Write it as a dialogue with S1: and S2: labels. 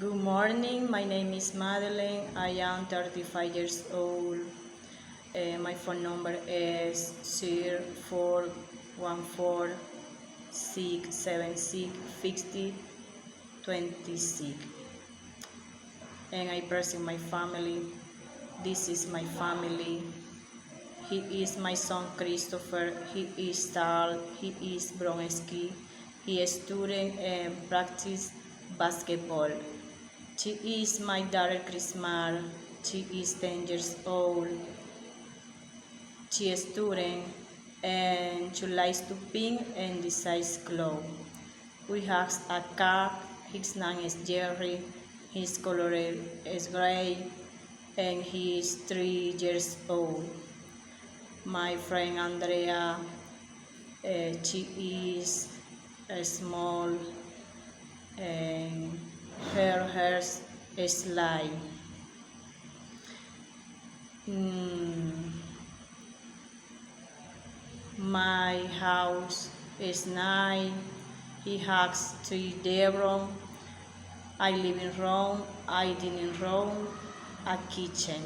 S1: Good morning, my name is Madeleine. I am 35 years old. My phone number is 0414-676-5026. And I present my family. This is my family. He is my son Christopher. He is tall. He is Bronski. He is student and practice basketball. She is my daughter Chrismar. She is 10 years old. She is a student and she likes to paint and design clothes. We have a cat. His name is Jerry. His color is gray and he is 3 years old. My friend Andrea, she is small and her hair is light. My house is nice. He has 3 bedrooms, a living room, a dining room, a kitchen.